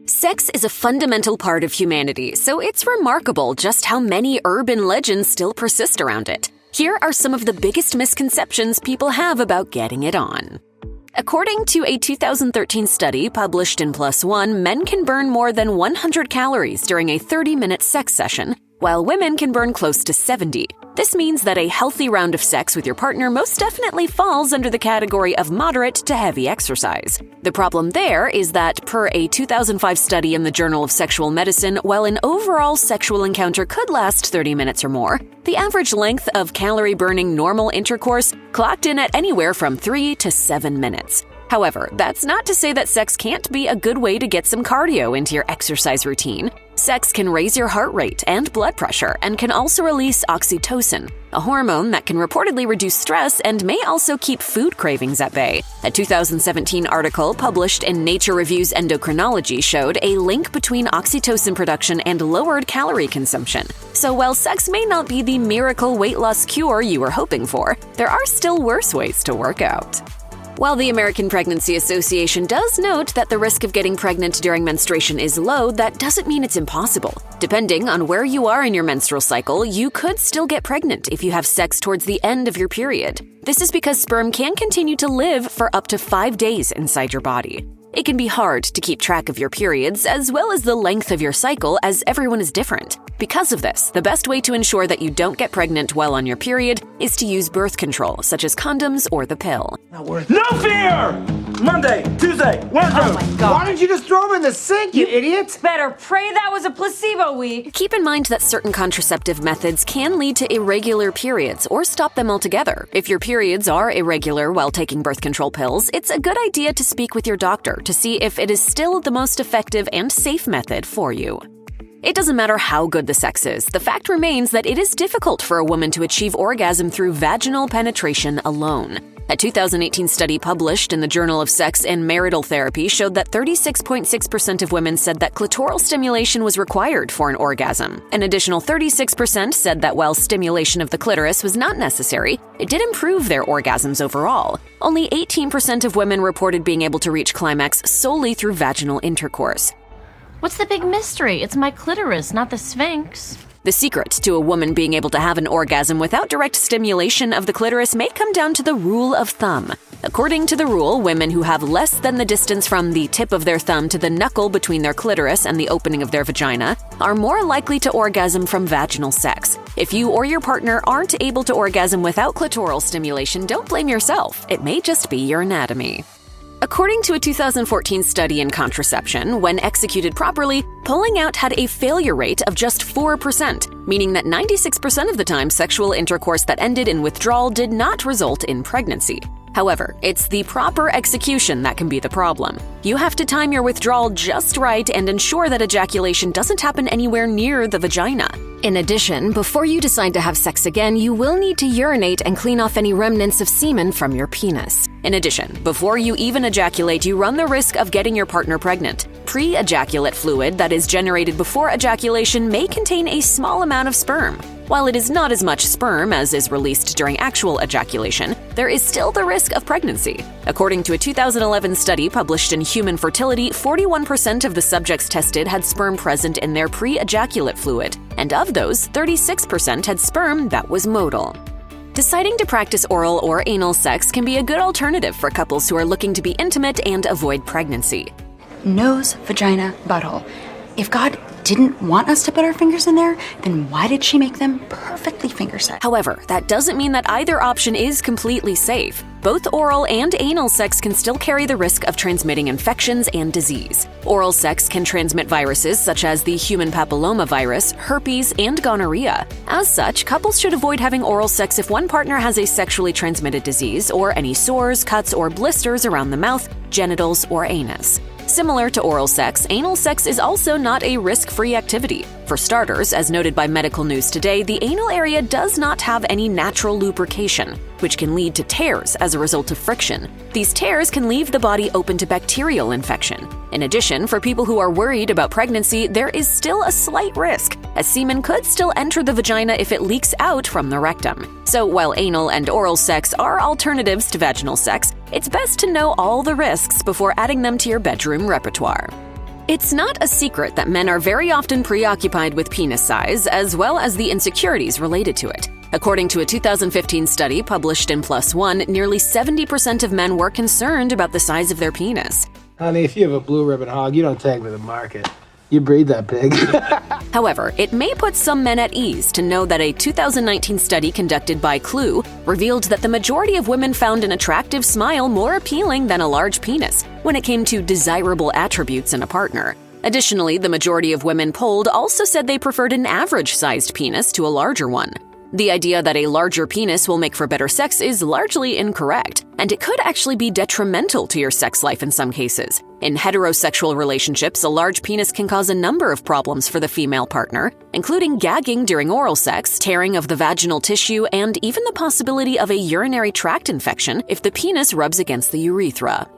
Sex is a fundamental part of humanity, so it's remarkable just how many urban legends still persist around it. Here are some of the biggest misconceptions people have about getting it on. According to a 2013 study published in PLOS ONE, men can burn more than 100 calories during a 30-minute sex session, while women can burn close to 70. This means that a healthy round of sex with your partner most definitely falls under the category of moderate to heavy exercise. The problem there is that, per a 2005 study in the Journal of Sexual Medicine, while an overall sexual encounter could last 30 minutes or more, the average length of calorie-burning normal intercourse clocked in at anywhere from 3 to 7 minutes. However, that's not to say that sex can't be a good way to get some cardio into your exercise routine. Sex can raise your heart rate and blood pressure and can also release oxytocin, a hormone that can reportedly reduce stress and may also keep food cravings at bay. A 2017 article published in Nature Reviews Endocrinology showed a link between oxytocin production and lowered calorie consumption. So while sex may not be the miracle weight loss cure you were hoping for, there are still worse ways to work out. While the American Pregnancy Association does note that the risk of getting pregnant during menstruation is low, that doesn't mean it's impossible. Depending on where you are in your menstrual cycle, you could still get pregnant if you have sex towards the end of your period. This is because sperm can continue to live for up to 5 days inside your body. It can be hard to keep track of your periods as well as the length of your cycle, as everyone is different. Because of this, the best way to ensure that you don't get pregnant while on your period is to use birth control, such as condoms or the pill. No fear! Monday, Tuesday, Wednesday. Oh my God. Why didn't you just throw them in the sink, you idiot? Better pray that was a placebo week. Keep in mind that certain contraceptive methods can lead to irregular periods or stop them altogether. If your periods are irregular while taking birth control pills, it's a good idea to speak with your doctor to see if it is still the most effective and safe method for you. It doesn't matter how good the sex is, the fact remains that it is difficult for a woman to achieve orgasm through vaginal penetration alone. A 2018 study published in the Journal of Sex and Marital Therapy showed that 36.6% of women said that clitoral stimulation was required for an orgasm. An additional 36% said that while stimulation of the clitoris was not necessary, it did improve their orgasms overall. Only 18% of women reported being able to reach climax solely through vaginal intercourse. What's the big mystery? It's my clitoris, not the Sphinx. The secret to a woman being able to have an orgasm without direct stimulation of the clitoris may come down to the rule of thumb. According to the rule, women who have less than the distance from the tip of their thumb to the knuckle between their clitoris and the opening of their vagina are more likely to orgasm from vaginal sex. If you or your partner aren't able to orgasm without clitoral stimulation, don't blame yourself. It may just be your anatomy. According to a 2014 study in contraception, when executed properly, pulling out had a failure rate of just 4%, meaning that 96% of the time sexual intercourse that ended in withdrawal did not result in pregnancy. However, it's the proper execution that can be the problem. You have to time your withdrawal just right and ensure that ejaculation doesn't happen anywhere near the vagina. In addition, before you decide to have sex again, you will need to urinate and clean off any remnants of semen from your penis. In addition, before you even ejaculate, you run the risk of getting your partner pregnant. Pre-ejaculate fluid that is generated before ejaculation may contain a small amount of sperm. While it is not as much sperm as is released during actual ejaculation, there is still the risk of pregnancy. According to a 2011 study published in Human Fertility, 41% of the subjects tested had sperm present in their pre-ejaculate fluid, and of those, 36% had sperm that was motile. Deciding to practice oral or anal sex can be a good alternative for couples who are looking to be intimate and avoid pregnancy. Nose, vagina, butthole. If God didn't want us to put our fingers in there, then why did she make them perfectly finger set? However, that doesn't mean that either option is completely safe. Both oral and anal sex can still carry the risk of transmitting infections and disease. Oral sex can transmit viruses such as the human papillomavirus, herpes, and gonorrhea. As such, couples should avoid having oral sex if one partner has a sexually transmitted disease or any sores, cuts, or blisters around the mouth, genitals, or anus. Similar to oral sex, anal sex is also not a risk-free activity. For starters, as noted by Medical News Today, the anal area does not have any natural lubrication, which can lead to tears as a result of friction. These tears can leave the body open to bacterial infection. In addition, for people who are worried about pregnancy, there is still a slight risk, as semen could still enter the vagina if it leaks out from the rectum. So while anal and oral sex are alternatives to vaginal sex, it's best to know all the risks before adding them to your bedroom repertoire. It's not a secret that men are very often preoccupied with penis size, as well as the insecurities related to it. According to a 2015 study published in PLOS ONE, nearly 70% of men were concerned about the size of their penis. Honey, if you have a blue ribbon hog, you don't take to the market. You breed that pig. However, it may put some men at ease to know that a 2019 study conducted by Clue revealed that the majority of women found an attractive smile more appealing than a large penis when it came to desirable attributes in a partner. Additionally, the majority of women polled also said they preferred an average-sized penis to a larger one. The idea that a larger penis will make for better sex is largely incorrect, and it could actually be detrimental to your sex life in some cases. In heterosexual relationships, a large penis can cause a number of problems for the female partner, including gagging during oral sex, tearing of the vaginal tissue, and even the possibility of a urinary tract infection if the penis rubs against the urethra.